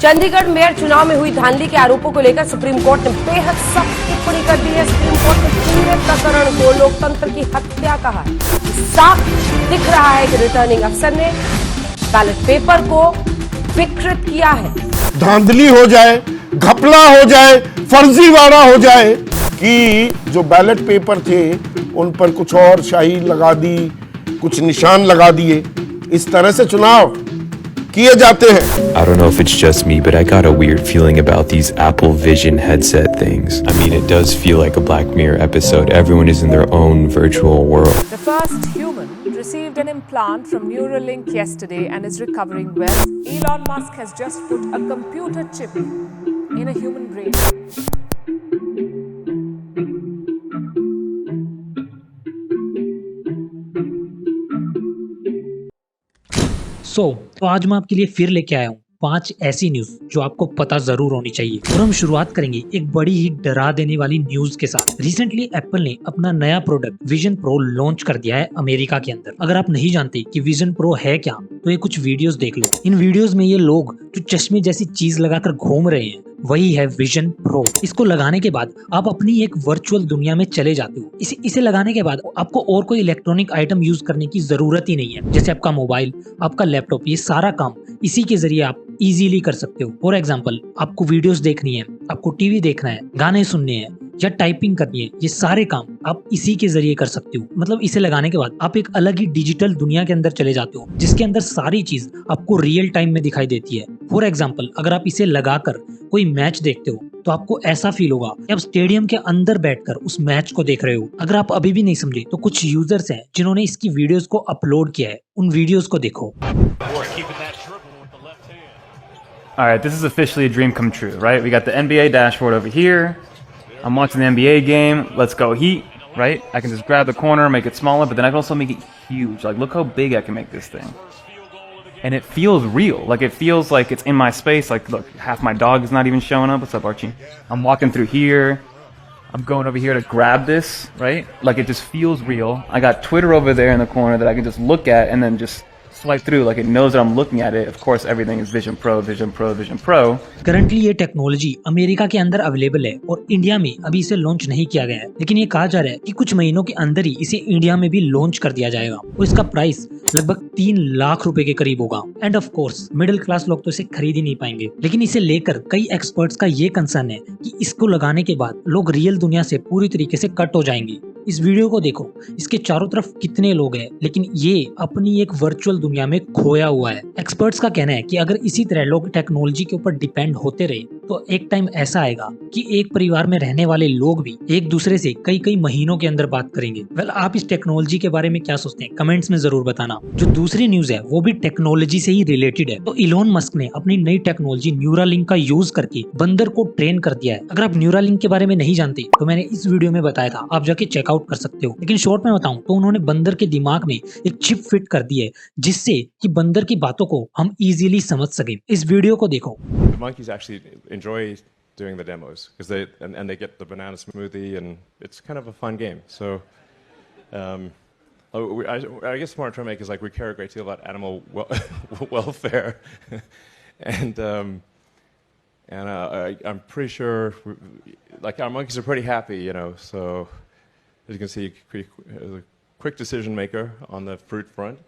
Chandigarh mayor चुनाव में हुई धांधली के आरोपों को लेकर सुप्रीम कोर्ट ने बेहद सख्त टिप्पणी कर दी है। सुप्रीम कोर्ट ने पूरे प्रकरण को लोकतंत्र की हत्या कहा है। साफ दिख रहा है कि रिटर्निंग अफसर ने बैलेट पेपर को विकृत किया है। धांधली हो जाए, घपला हो जाए, फर्जीवाड़ा हो जाए कि जो बैलेट पेपर थे उन पर कुछ और शाही लगा दी, कुछ निशान लगा दिए, इस तरह से चुनाव किए जाते हैं। I don't know if it's just me, but I got a weird feeling about these Apple Vision headset things. I mean, it does feel like a Black Mirror episode. Everyone is in their own virtual world. The first human received an implant from Neuralink yesterday and is recovering well. Elon Musk has just put a computer chip in a human brain. तो आज मैं आपके लिए फिर लेके आया हूँ 5 ऐसी न्यूज जो आपको पता जरूर होनी चाहिए। और हम शुरुआत करेंगे एक बड़ी ही डरा देने वाली न्यूज के साथ। रिसेंटली एप्पल ने अपना नया प्रोडक्ट विजन प्रो लॉन्च कर दिया है अमेरिका के अंदर। अगर आप नहीं जानते कि विजन प्रो है क्या, तो ये कुछ वीडियोस देख लो। इन वीडियोस में ये लोग जो चश्मे जैसी चीज लगाकर घूम रहे हैं, वही है विजन प्रो। इसको लगाने के बाद आप अपनी एक वर्चुअल दुनिया में चले जाते हो। इसे लगाने के बाद आपको और कोई इलेक्ट्रॉनिक आइटम यूज करने की जरूरत ही नहीं है। जैसे आपका मोबाइल, आपका लैपटॉप, ये सारा काम इसी के जरिए आप इजीली कर सकते हो। फॉर एग्जांपल, आपको वीडियोस देखनी है, आपको टीवी देखना है, गाने सुनने हैं या टाइपिंग करनी है, ये सारे काम आप इसी के जरिए कर सकते हो। मतलब इसे लगाने के बाद आप एक अलग ही डिजिटल दुनिया के अंदर चले जाते हो, जिसके अंदर सारी चीज आपको रियल टाइम में दिखाई देती है। फॉर एग्जाम्पल, अगर आप इसे लगाकर कोई मैच देखते हो तो आपको ऐसा फील होगा कि आप स्टेडियम के अंदर बैठकर उस मैच को देख रहे हो। अगर आप अभी भी नहीं समझे तो कुछ यूजर्स हैं जिन्होंने इसकी वीडियोस को अपलोड किया है, उन वीडियोस को देखो। All right, this is officially a dream come true, right? We got the NBA dashboard over here. I'm watching the NBA game. Let's go Heat, right? I can just grab the corner, make it smaller, but then I can also make it huge. Like, look how big I can make this thing. And it feels real. Like, it feels like it's in my space. Like, look, half my dog is not even showing up. What's up, Archie? I'm walking through here. I'm going over here to grab this, right? Like, it just feels real. I got Twitter over there in the corner that I can just look at and then just swipe through, like it knows that I'm looking at it. Of course, everything is Vision Pro, Vision Pro, Vision Pro. Currently ये technology America के अंदर available है और India में अभी इसे launch नहीं किया गया है, लेकिन ये कहा जा रहा है कि कुछ महीनों के अंदर ही इसे इंडिया में भी लॉन्च कर दिया जाएगा और इसका प्राइस लगभग 3 लाख रुपए के करीब होगा। End of course middle class लोग तो इसे खरीद ही नहीं पाएंगे, लेकिन इसे लेकर कई एक्सपर्ट्स का ये कंसर्न है कि इसको लगाने के बाद लोग रियल दुनिया से पूरी तरीके से कट हो जाएंगे। इस वीडियो को देखो, इसके चारों तरफ कितने लोग हैं, लेकिन ये अपनी एक वर्चुअल दुनिया में खोया हुआ है। एक्सपर्ट्स का कहना है कि अगर इसी तरह लोग टेक्नोलॉजी के ऊपर डिपेंड होते रहे तो एक टाइम ऐसा आएगा कि एक परिवार में रहने वाले लोग भी एक दूसरे से कई महीनों के अंदर बात करेंगे। वेल, आप इस टेक्नोलॉजी के बारे में क्या सोचते हैं, कमेंट्स में जरूर बताना। जो दूसरी न्यूज है वो भी टेक्नोलॉजी से ही रिलेटेड है। तो इलोन मस्क ने अपनी नई टेक्नोलॉजी न्यूरालिंक का यूज करके बंदर को ट्रेन कर दिया है। अगर आप न्यूरालिंक के बारे में नहीं जानते तो मैंने इस वीडियो में बताया था, आप जाके चेकआउट कर सकते हो। लेकिन शॉर्ट में बताऊं तो उन्होंने बंदर के दिमाग में एक चिप फिट कर दी है, जिससे कि बंदर की बातों को हम इजीली समझ सकें। इस वीडियो को देखो। Monkeys actually enjoy doing the demos because they get the banana smoothie and it's kind of a fun game. So I guess what I'm trying to make is like we care a great deal about animal welfare, and I'm pretty sure like our monkeys are pretty happy, you know. So as you can see, a quick decision maker on the fruit front.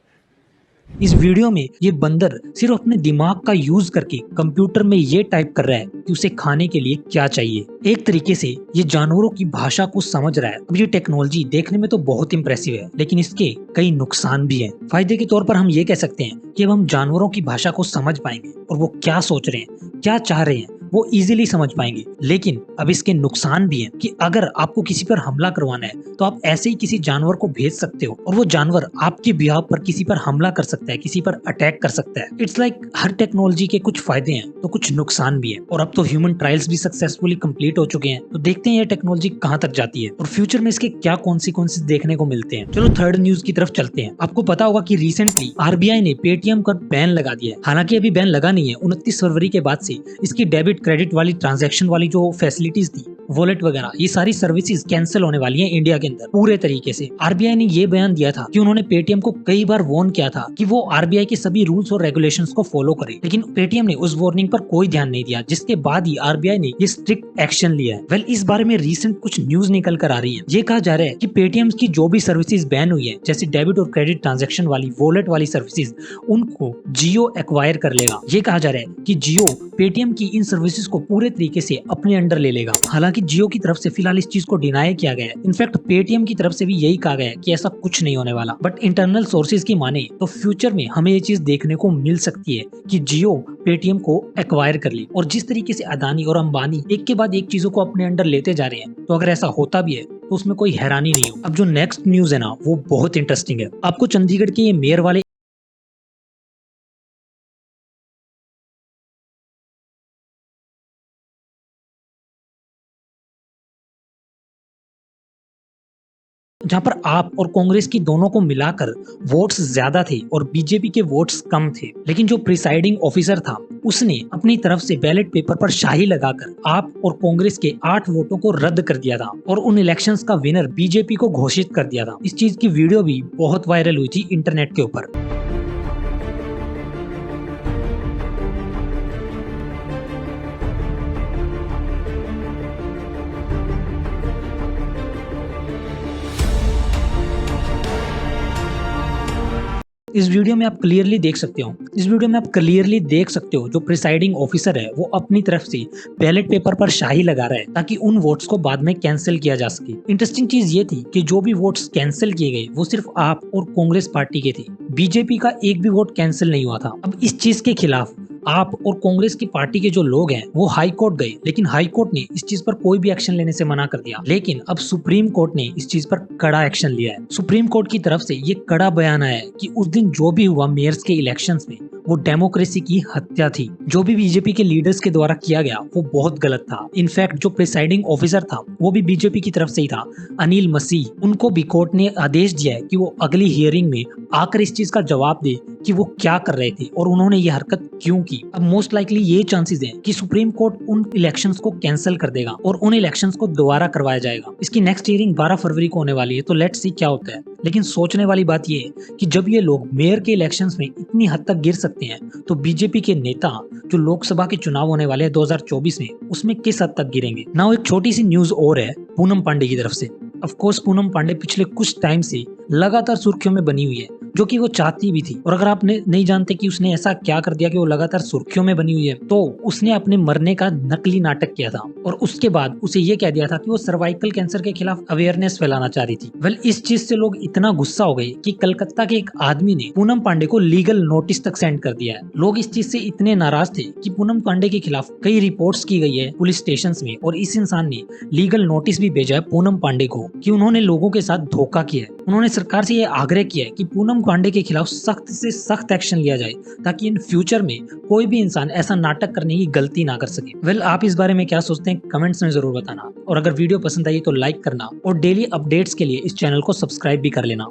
इस video में ये बंदर सिर्फ अपने दिमाग का use करके computer में ये टाइप कर रहा है कि उसे खाने के लिए क्या चाहिए। एक तरीके से ये जानवरों की भाषा को समझ रहा है। अब ये टेक्नोलॉजी देखने में तो बहुत इंप्रेसिव है, लेकिन इसके कई नुकसान भी हैं। फायदे के तौर पर हम ये कह सकते हैं कि अब हम जानवरों की भाषा को समझ पाएंगे और वो क्या सोच रहे हैं, क्या चाह रहे हैं, वो इजीली समझ पाएंगे। लेकिन अब इसके नुकसान भी हैं कि अगर आपको किसी पर हमला करवाना है तो आप ऐसे ही किसी जानवर को भेज सकते हो और वो जानवर आपके बिहाव पर किसी पर हमला कर सकता है, किसी पर अटैक कर सकता है। इट्स लाइक हर टेक्नोलॉजी के कुछ फायदे हैं तो कुछ नुकसान भी है। और अब तो ह्यूमन ट्रायल्स भी सक्सेसफुली कंप्लीट हो चुके हैं, तो देखते हैं ये टेक्नोलॉजी कहां तक जाती है और फ्यूचर में इसके क्या कॉन्सिक्वेंसेस देखने को मिलते हैं। चलो थर्ड न्यूज की तरफ चलते हैं। आपको पता होगा कि रिसेंटली आरबीआई ने पेटीएम का बैन लगा दिया है। हालांकि अभी बैन लगा नहीं है, 29 फरवरी के बाद से इसकी डेबिट क्रेडिट वाली ट्रांजैक्शन वाली जो फैसिलिटीज थी वॉलेट वगैरह ये सारी सर्विसेज कैंसिल होने वाली हैं इंडिया के अंदर पूरे तरीके से। आरबीआई ने ये बयान दिया था कि उन्होंने पेटीएम को कई बार वार्न किया था कि वो आरबीआई के सभी रूल्स और रेगुलेशंस को फॉलो करे, लेकिन पेटीएम ने उस वार्निंग पर कोई ध्यान नहीं दिया, जिसके बाद ही आरबीआई ने ये स्ट्रिक्ट एक्शन लिया है। वेल, इस बारे में रिसेंट कुछ न्यूज निकल कर आ रही है। ये कहा जा रहा है कि पेटीएम की जो भी सर्विसेज बैन हुई है, जैसे डेबिट और क्रेडिट ट्रांजैक्शन वाली, वॉलेट वाली सर्विसेज, उनको जियो एक्वायर कर लेगा। ये कहा जा रहा है कि जियो पेटीएम की इन सर्विसेज को पूरे तरीके से अपने अंडर ले लेगा। हालांकि जियो की तरफ से फिलहाल इस चीज को डिनाई किया गया है। इनफैक्ट पेटीएम की तरफ से भी यही कहा गया है कि ऐसा कुछ नहीं होने वाला। बट इंटरनल सोर्सेज की माने तो फ्यूचर में हमें ये चीज देखने को मिल सकती है कि जियो पेटीएम को एक्वायर कर ले। और जिस तरीके से अदानी और अंबानी एक के बाद एक चीजों को अपने अंडर लेते जा रहे हैं, तो अगर ऐसा होता भी है तो उसमें कोई हैरानी नहीं हो। अब जो नेक्स्ट न्यूज है ना, वो बहुत इंटरेस्टिंग है। आपको चंडीगढ़ के ये मेयर वाले जहां पर आप और कांग्रेस की दोनों को मिलाकर वोट्स ज्यादा थे और बीजेपी के वोट्स कम थे, लेकिन जो प्रिसाइडिंग ऑफिसर था उसने अपनी तरफ से बैलेट पेपर पर शाही लगाकर आप और कांग्रेस के 8 वोटों को रद्द कर दिया था और उन इलेक्शंस का विनर बीजेपी को घोषित कर दिया था। इस चीज की वीडियो भी बहुत वायरल हुई थी इंटरनेट के ऊपर। इस वीडियो में आप क्लियरली देख सकते हो जो प्रिसाइडिंग ऑफिसर है वो अपनी तरफ से बैलेट पेपर पर शाही लगा रहा है ताकि उन वोट्स को बाद में कैंसिल किया जा सके। इंटरेस्टिंग चीज ये थी कि जो भी वोट्स कैंसिल किए गए वो सिर्फ आप और कांग्रेस पार्टी के थे। बीजेपी का एक भी वोट कैंसिल नहीं हुआ था। अब इस चीज के खिलाफ आप और कांग्रेस की पार्टी के जो लोग हैं वो हाई कोर्ट गए, लेकिन हाई कोर्ट ने इस चीज पर कोई भी एक्शन लेने से मना कर दिया। लेकिन अब सुप्रीम कोर्ट ने इस चीज पर कड़ा एक्शन लिया है। सुप्रीम कोर्ट की तरफ से ये कड़ा बयान आया है कि उस दिन जो भी हुआ मेयर्स के इलेक्शंस में वो डेमोक्रेसी की हत्या थी। जो भी बीजेपी के लीडर्स के द्वारा किया गया वो बहुत गलत था। इनफैक्ट जो प्रिसाइडिंग ऑफिसर था वो भी बीजेपी की तरफ से ही था, अनिल मसीह। उनको भी कोर्ट ने आदेश दिया है कि वो अगली हियरिंग में आकर इस चीज का जवाब दे कि वो क्या कर रहे थे और उन्होंने ये हरकत क्यों की। अब मोस्ट लाइकली ये चांसेस हैं कि सुप्रीम कोर्ट उन इलेक्शंस को कैंसिल कर देगा और उन इलेक्शंस को दोबारा करवाया जाएगा। इसकी नेक्स्ट हियरिंग 12 फरवरी को होने वाली है, तो लेट्स सी क्या होता है। लेकिन सोचने वाली बात ये है कि जब ये लोग मेयर के इलेक्शंस में इतनी हद तक गिर सकते हैं, तो बीजेपी के नेता जो लोकसभा के चुनाव होने वाले हैं 2024 में, उसमें किस हद तक गिरेंगे। नाउ एक छोटी सी न्यूज और है पूनम पांडे की तरफ से। ऑफ कोर्स पूनम पांडे पिछले कुछ टाइम से लगातार सुर्खियों में बनी हुई है, जो कि वो चाहती भी थी। और अगर आप नहीं जानते कि उसने ऐसा क्या कर दिया कि वो लगातार सुर्खियों में बनी हुई है, तो उसने अपने मरने का नकली नाटक किया था और उसके बाद उसे ये कह दिया था कि वो सर्वाइकल कैंसर के खिलाफ अवेयरनेस फैलाना चाह रही थी। वेल, इस चीज से लोग इतना गुस्सा हो गए कि कलकत्ता के एक आदमी ने पूनम पांडे को लीगल नोटिस तक सेंड कर दिया है। लोग इस चीज से इतने नाराज थे कि पूनम पांडे के खिलाफ कई रिपोर्ट्स की गई है पुलिस स्टेशन में, और इस इंसान ने लीगल नोटिस भी भेजा है पूनम पांडे को कि उन्होंने लोगों के साथ धोखा किया है। उन्होंने सरकार से यह आग्रह किया है कि पूनम पांडे के खिलाफ सख्त से सख्त एक्शन लिया जाए ताकि इन फ्यूचर में कोई भी इंसान ऐसा नाटक करने की गलती ना कर सके। वेल, आप इस बारे में क्या सोचते हैं कमेंट्स में जरूर बताना, और अगर वीडियो पसंद आई तो लाइक करना और डेली अपडेट्स के लिए इस चैनल को सब्सक्राइब भी कर लेना।